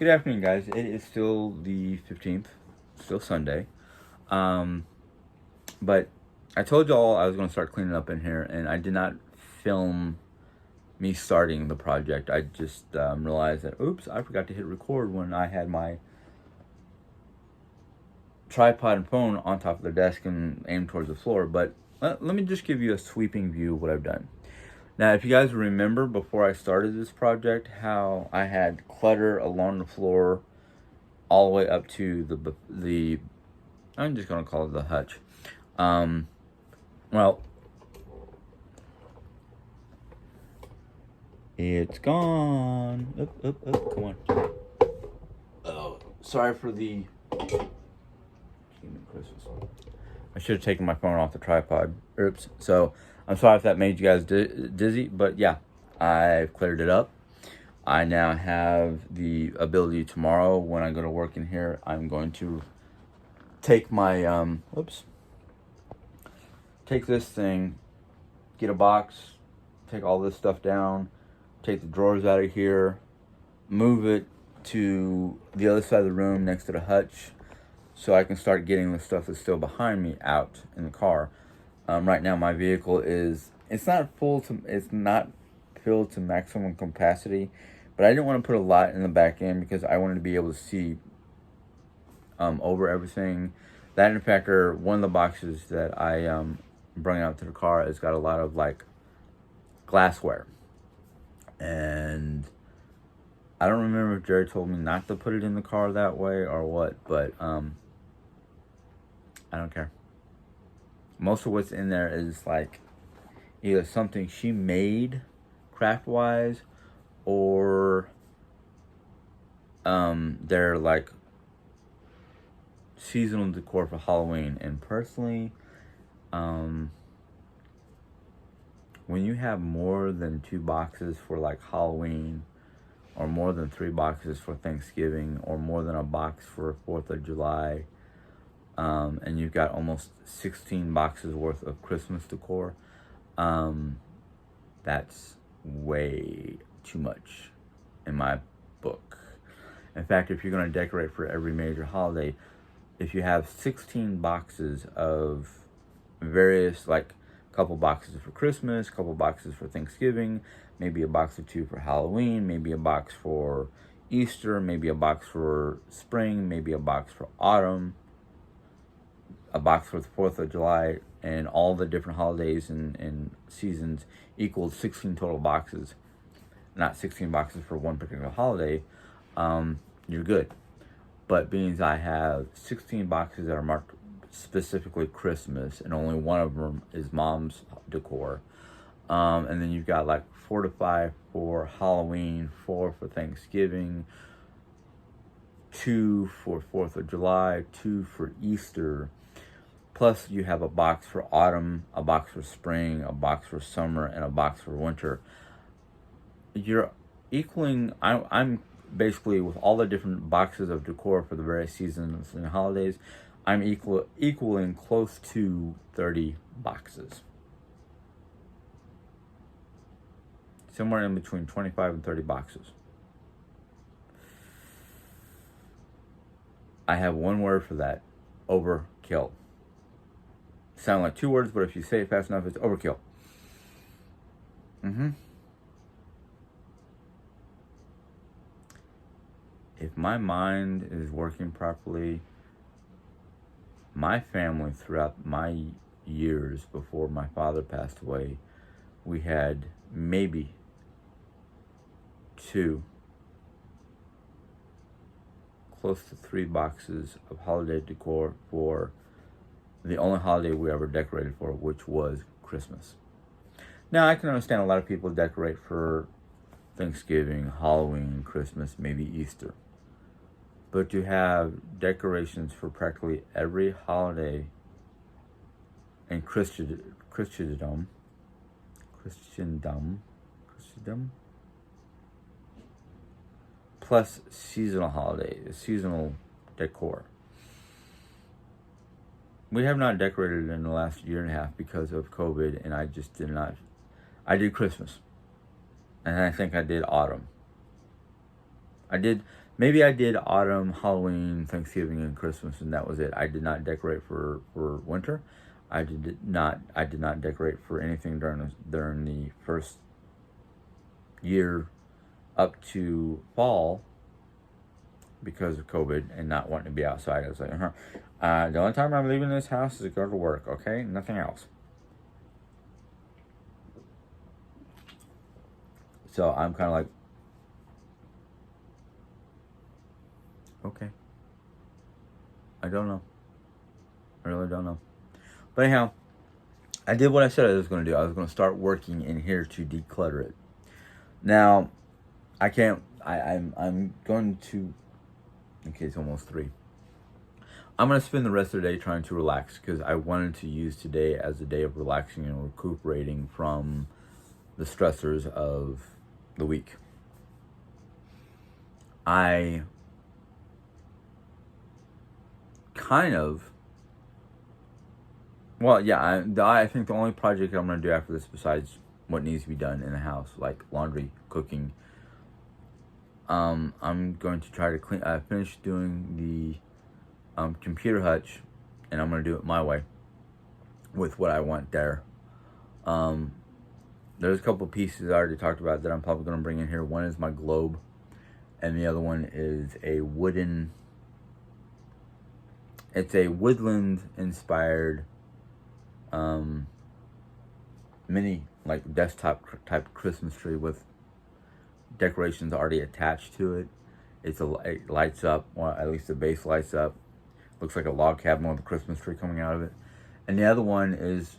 Good afternoon, guys. It is still the 15th, still Sunday. Um, but I told y'all I was going to start cleaning up in here, and I did not film me starting the project. I just realized that, oops, I forgot to hit record when I had my tripod and phone on top of the desk and aimed towards the floor. But let me just give you a sweeping view of what I've done. Now, if you guys remember before I started this project, how I had clutter along the floor all the way up to the I'm just gonna call it the hutch. Um, well, it's gone. Up, come on. Oh, sorry for the Christmas. I should have taken my phone off the tripod. Oops. So I'm sorry if that made you guys dizzy, but yeah, I've cleared it up. I now have the ability tomorrow when I go to work in here. I'm going to take my take this thing, get a box, take all this stuff down, take the drawers out of here, move it to the other side of the room next to the hutch, so I can start getting the stuff that's still behind me out in the car. Right now, my vehicle it's not filled to maximum capacity, but I didn't want to put a lot in the back end because I wanted to be able to see over everything. That, in fact, are one of the boxes that I bring out to the car. It's got a lot of like glassware, and I don't remember if Jerry told me not to put it in the car that way or what, but I don't care. Most of what's in there is like either something she made craft wise, or they're like seasonal decor for Halloween. And personally, when you have more than 2 boxes for like Halloween, or more than 3 boxes for Thanksgiving, or more than a box for 4th of July, and you've got almost 16 boxes worth of Christmas decor, that's way too much in my book. In fact, if you're going to decorate for every major holiday, if you have 16 boxes of various, like a couple boxes for Christmas, a couple boxes for Thanksgiving, maybe a box or 2 for Halloween, maybe a box for Easter, maybe a box for spring, maybe a box for autumn, a box for the 4th of July, and all the different holidays and seasons equals 16 total boxes, not 16 boxes for one particular holiday, you're good. But being as I have 16 boxes that are marked specifically Christmas, and only one of them is mom's decor, and then you've got like 4 to 5 for Halloween, 4 for Thanksgiving, 2 for 4th of July, 2 for Easter. Plus, you have a box for autumn, a box for spring, a box for summer, and a box for winter. You're equaling, I'm basically, with all the different boxes of decor for the various seasons and holidays, I'm equaling close to 30 boxes. Somewhere in between 25 and 30 boxes. I have one word for that: overkill. Sound like 2 words, but if you say it fast enough, it's overkill. If my mind is working properly, my family, throughout my years before my father passed away, we had maybe 2, close to 3 boxes of holiday decor for the only holiday we ever decorated for, which was Christmas. Now, I can understand a lot of people decorate for Thanksgiving, Halloween, Christmas, maybe Easter. But to have decorations for practically every holiday in Christendom, plus seasonal decor. We have not decorated in the last year and a half because of COVID, and I just did not. I did Christmas, and I think I did autumn. I did Maybe I did autumn, Halloween, Thanksgiving, and Christmas, and that was it. I did not decorate for winter. I did not decorate for anything during the first year up to fall because of COVID and not wanting to be outside. I was like, the only time I'm leaving this house is to go to work, okay? Nothing else. So I'm kind of like, okay. I don't know. I really don't know. But anyhow, I did what I said I was going to do. I was going to start working in here to declutter it. Now, I can't. I'm going to. Okay, it's almost 3. I'm going to spend the rest of the day trying to relax because I wanted to use today as a day of relaxing and recuperating from the stressors of the week. I kind of. Well, yeah, I think the only project I'm going to do after this, besides what needs to be done in the house, like laundry, cooking, I'm going to try to clean. I finished doing the computer hutch, and I'm going to do it my way with what I want there. There's a couple pieces I already talked about that I'm probably going to bring in here. One is my globe, and the other one is a wooden. It's a woodland-inspired mini, like, desktop type Christmas tree with decorations already attached to it. It lights up, or at least the base lights up. Looks like a log cabin with a Christmas tree coming out of it. And the other one is,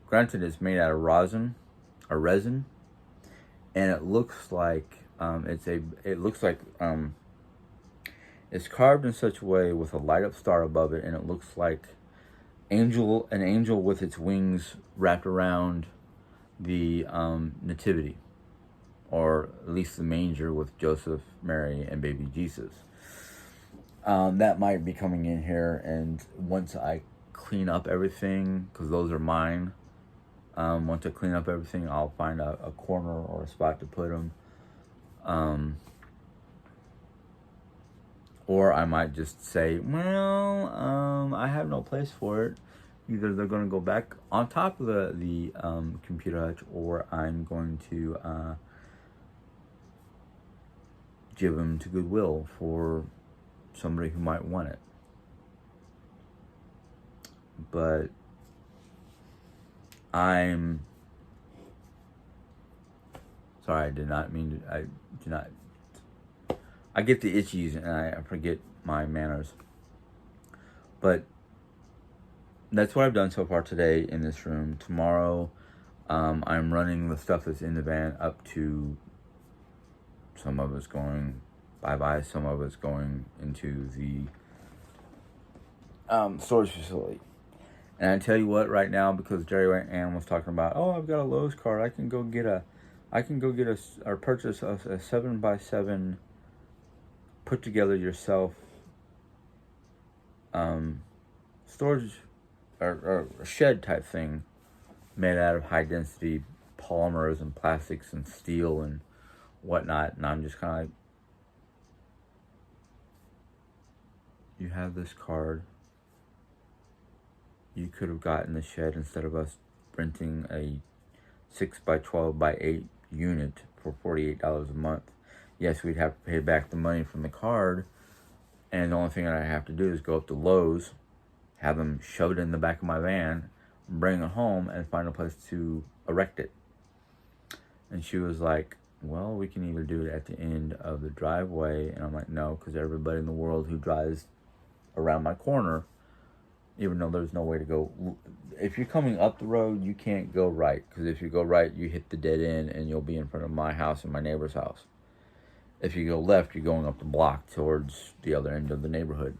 granted, it's made out of resin, and it looks like it's carved in such a way with a light up star above it, and it looks like an angel with its wings wrapped around the nativity, or at least the manger with Joseph, Mary, and baby Jesus. That might be coming in here, and once I clean up everything, because those are mine, once I clean up everything, I'll find a corner or a spot to put them. Or I might just say, well, I have no place for it. Either they're going to go back on top of the computer hutch, or I'm going to give them to Goodwill for somebody who might want it. But I'm sorry, I did not mean to. I do not. I get the itchies and I forget my manners. But that's what I've done so far today in this room. Tomorrow, I'm running the stuff that's in the van up to, some of it's going bye-bye, some of it's going into the storage facility. And I tell you what, right now, because Jerry Ann was talking about, oh, I've got a Lowe's card, I can go get or purchase a 7x7 put together yourself storage or shed type thing made out of high density polymers and plastics and steel and whatnot. And I'm just kind of like, you have this card, you could have gotten the shed instead of us renting a 6x12x8 unit for $48 a month. Yes, we'd have to pay back the money from the card, and the only thing that I have to do is go up to Lowe's, have them shove it in the back of my van, bring it home, and find a place to erect it. And she was like, well, we can either do it at the end of the driveway. And I'm like, no, because everybody in the world who drives around my corner, even though there's no way to go, if you're coming up the road, you can't go right, because if you go right, you hit the dead end and you'll be in front of my house and my neighbor's house. If you go left, you're going up the block towards the other end of the neighborhood.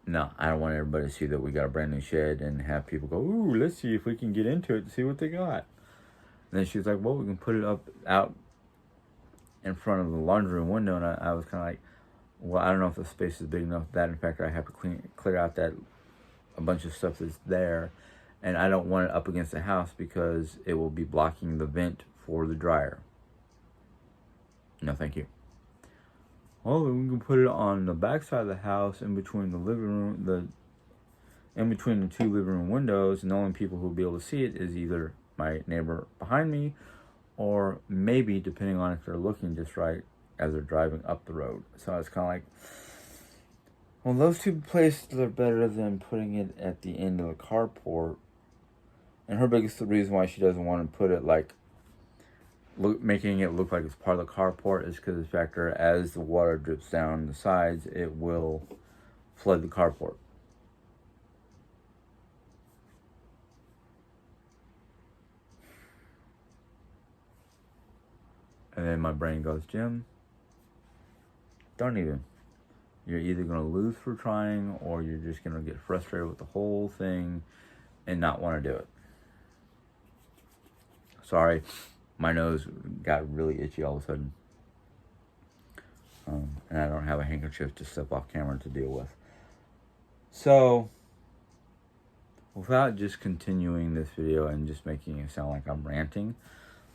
No, I don't want everybody to see that we got a brand new shed and have people go, ooh, let's see if we can get into it and see what they got. And then she was like, well, we can put it out in front of the laundry room window. And I was kind of like, well, I don't know if the space is big enough. That, in fact, I have to clear out a bunch of stuff that's there. And I don't want it up against the house because it will be blocking the vent for the dryer. No, thank you. oh, we can put it on the back side of the house, in between the living room, in between the two living room windows, and the only people who will be able to see it is either my neighbor behind me, or maybe, depending on if they're looking just right, as they're driving up the road. So it's kind of like, well, those two places are better than putting it at the end of the carport. And her biggest reason why she doesn't want to put it like, making it look like it's part of the carport, is because of the fact that as the water drips down the sides, it will flood the carport. And then my brain goes, Jim, don't even. You're either going to lose for trying, or you're just going to get frustrated with the whole thing and not want to do it. Sorry, my nose got really itchy all of a sudden. And I don't have a handkerchief to step off camera to deal with. So, without just continuing this video and just making it sound like I'm ranting,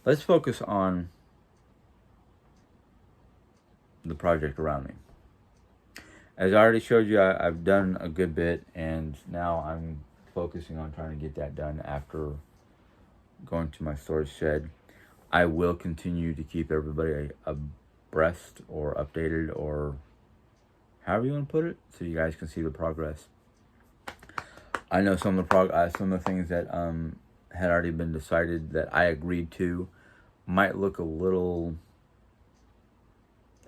let's focus on the project around me. As I already showed you, I've done a good bit, and now I'm focusing on trying to get that done after going to my storage shed. I will continue to keep everybody abreast or updated, or however you want to put it, so you guys can see the progress. I know some of the things that had already been decided that I agreed to might look a little.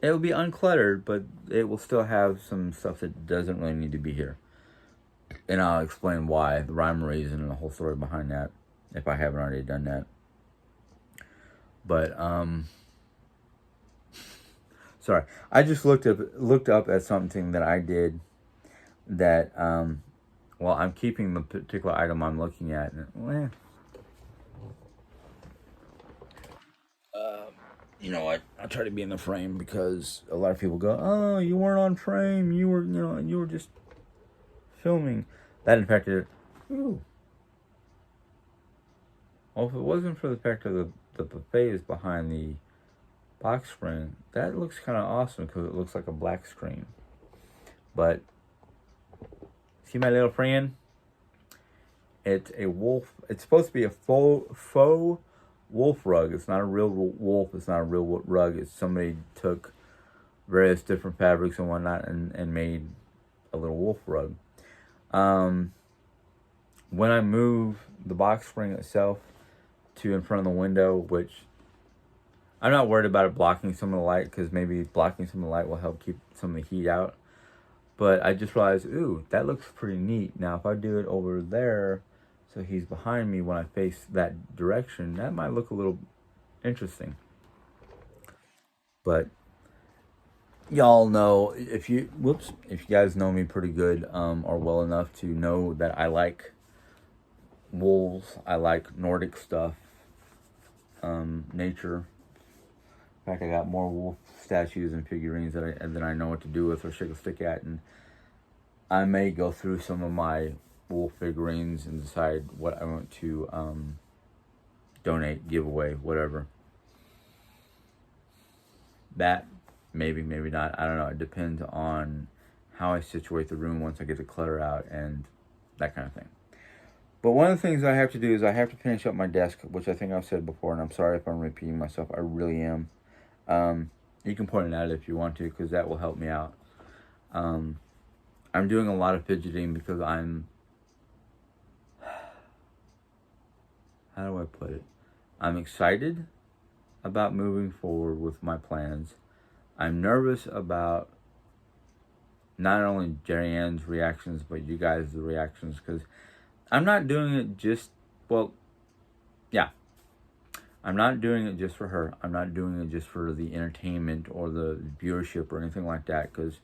It will be uncluttered, but it will still have some stuff that doesn't really need to be here. And I'll explain why, the rhyme or reason, and the whole story behind that, if I haven't already done that. But, sorry. I just looked up at something that I did that, well, I'm keeping the particular item I'm looking at. And, you know what? I try to be in the frame, because a lot of people go, "Oh, you weren't on frame. You were just filming." That impacted it. Ooh. Well, if it wasn't for the fact that the buffet is behind the box spring, that looks kind of awesome, because it looks like a black screen. But see my little friend? It's a wolf. It's supposed to be a faux wolf rug. It's not a real wolf. It's not a real rug. It's somebody took various different fabrics and whatnot and made a little wolf rug. When I move the box spring itself to in front of the window, which I'm not worried about it blocking some of the light, because maybe blocking some of the light will help keep some of the heat out. But I just realized, ooh, that looks pretty neat. Now, if I do it over there, so he's behind me when I face that direction, that might look a little interesting. But y'all know, if you guys know me pretty good, or well enough to know that I like wolves, I like Nordic stuff, nature. In fact, I got more wolf statues and figurines that I know what to do with or shake a stick at, and I may go through some of my wolf figurines and decide what I want to donate, give away, whatever. That, maybe not, I don't know. It depends on how I situate the room once I get the clutter out and that kind of thing. But one of the things I have to do is I have to finish up my desk, which I think I've said before, and I'm sorry if I'm repeating myself. I really am. You can point it out if you want to, because that will help me out. I'm doing a lot of fidgeting because I'm... How do I put it? I'm excited about moving forward with my plans. I'm nervous about not only Jerry Ann's reactions, but you guys' reactions, because I'm not doing it just, well, yeah. I'm not doing it just for her. I'm not doing it just for the entertainment or the viewership or anything like that, because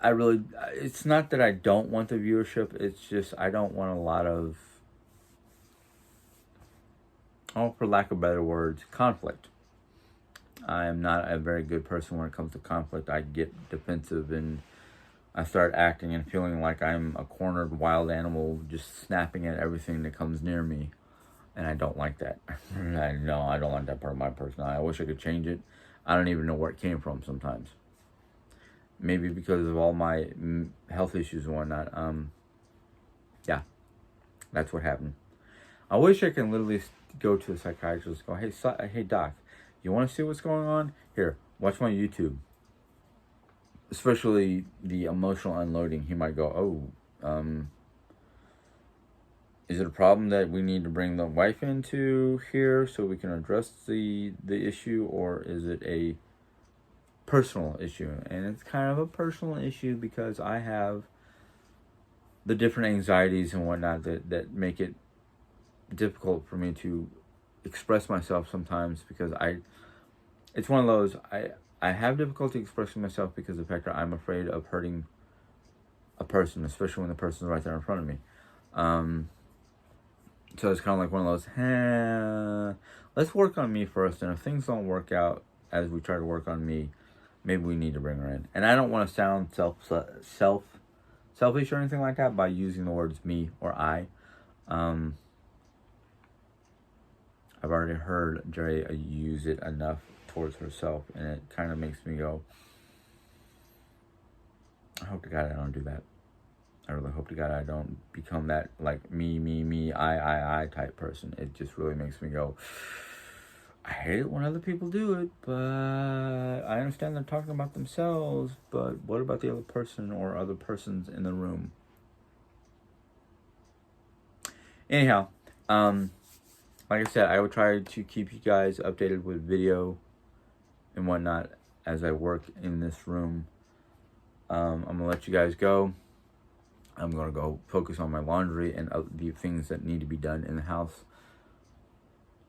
it's not that I don't want the viewership, it's just I don't want a lot of, for lack of better words, conflict. I am not a very good person when it comes to conflict. I get defensive and I start acting and feeling like I'm a cornered wild animal just snapping at everything that comes near me. And I don't like that. I don't like that part of my personality. I wish I could change it. I don't even know where it came from sometimes. Maybe because of all my health issues and whatnot. Yeah, that's what happened. I wish I can literally go to a psychiatrist and go, hey doc, you want to see what's going on? Here, watch my YouTube. Especially the emotional unloading. He might go, is it a problem that we need to bring the wife into here so we can address the issue, or is it a personal issue? And it's kind of a personal issue because I have the different anxieties and whatnot that make it difficult for me to express myself sometimes, because it's one of those, I have difficulty expressing myself because of the fact that I'm afraid of hurting a person, especially when the person's right there in front of me. So it's kind of like one of those, let's work on me first, and if things don't work out as we try to work on me, maybe we need to bring her in. And I don't want to sound selfish or anything like that by using the words me or I. I've already heard Jerry use it enough towards herself, and it kind of makes me go, I hope to God I don't do that. I really hope to God I don't become that, like, me, I type person. It just really makes me go, I hate it when other people do it, but I understand they're talking about themselves, but what about the other person or other persons in the room? Anyhow, like I said, I will try to keep you guys updated with video and whatnot as I work in this room. I'm going to let you guys go. I'm going to go focus on my laundry and the things that need to be done in the house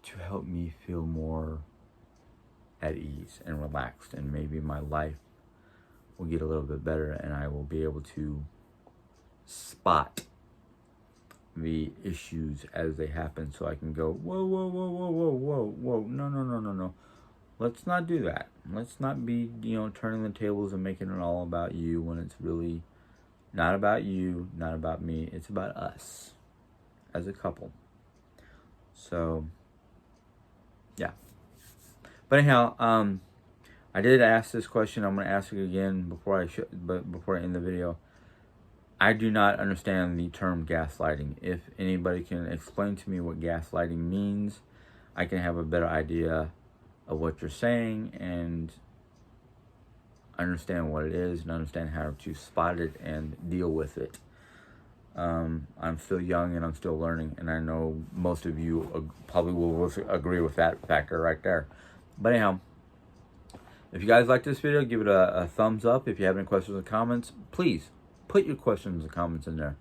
to help me feel more at ease and relaxed. And maybe my life will get a little bit better, and I will be able to spot the issues as they happen, so I can go, whoa, no. Let's not do that. Let's not be, turning the tables and making it all about you when it's really not about you, not about me. It's about us as a couple. So, yeah. But anyhow, I did ask this question. I'm going to ask it again before I end the video. I do not understand the term gaslighting. If anybody can explain to me what gaslighting means, I can have a better idea of what you're saying and understand what it is and understand how to spot it and deal with it. I'm still young and I'm still learning, and I know most of you probably will agree with that factor right there. But anyhow, if you guys like this video, give it a thumbs up. If you have any questions or comments, please put your questions and comments in there.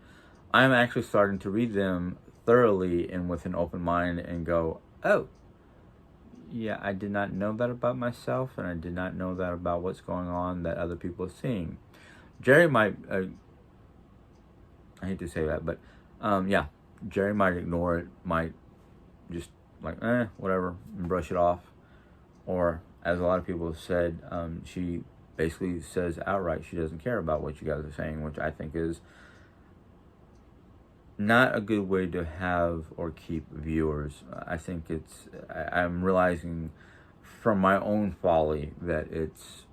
I'm actually starting to read them thoroughly and with an open mind and go, oh, yeah, I did not know that about myself, and I did not know that about what's going on that other people are seeing. Jerry might, I hate to say that, but yeah, Jerry might ignore it, might just like, whatever, and brush it off. Or, as a lot of people have said, she basically says outright she doesn't care about what you guys are saying, which I think is not a good way to have or keep viewers. I think I'm realizing from my own folly that it's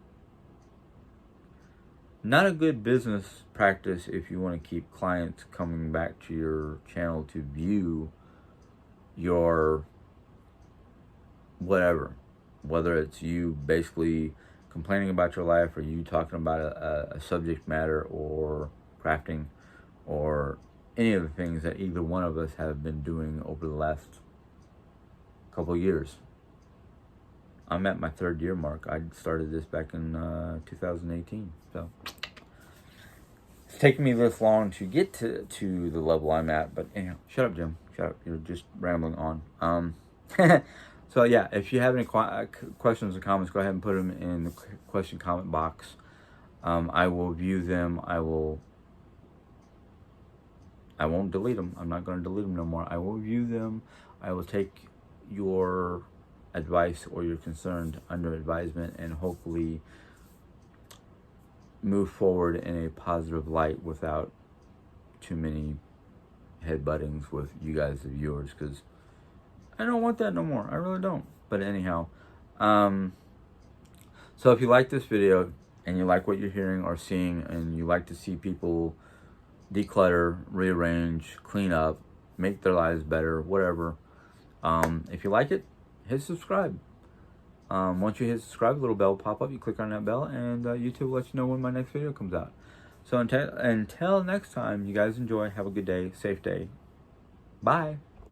not a good business practice if you want to keep clients coming back to your channel to view your whatever. Whether it's you basically complaining about your life, or you talking about a subject matter, or crafting, or any of the things that either one of us have been doing over the last couple of years. I'm at my 3rd year mark. I started this back in 2018. So it's taken me this long to get to the level I'm at. But anyhow, shut up, Jim. Shut up. You're just rambling on. So yeah, if you have any questions or comments, go ahead and put them in the question comment box. I will view them. I won't delete them. I'm not going to delete them no more. I will view them. I will take your advice or your concerns under advisement, and hopefully move forward in a positive light without too many headbuttings with you guys, the viewers, because I don't want that no more. I really don't. But anyhow, So if you like this video and you like what you're hearing or seeing, and you like to see people declutter, rearrange, clean up, make their lives better, whatever, if you like it, hit subscribe. Once you hit subscribe, a little bell will pop up. You click on that bell, and YouTube will let you know when my next video comes out. So until next time, you guys enjoy. Have a good day. Safe day. Bye.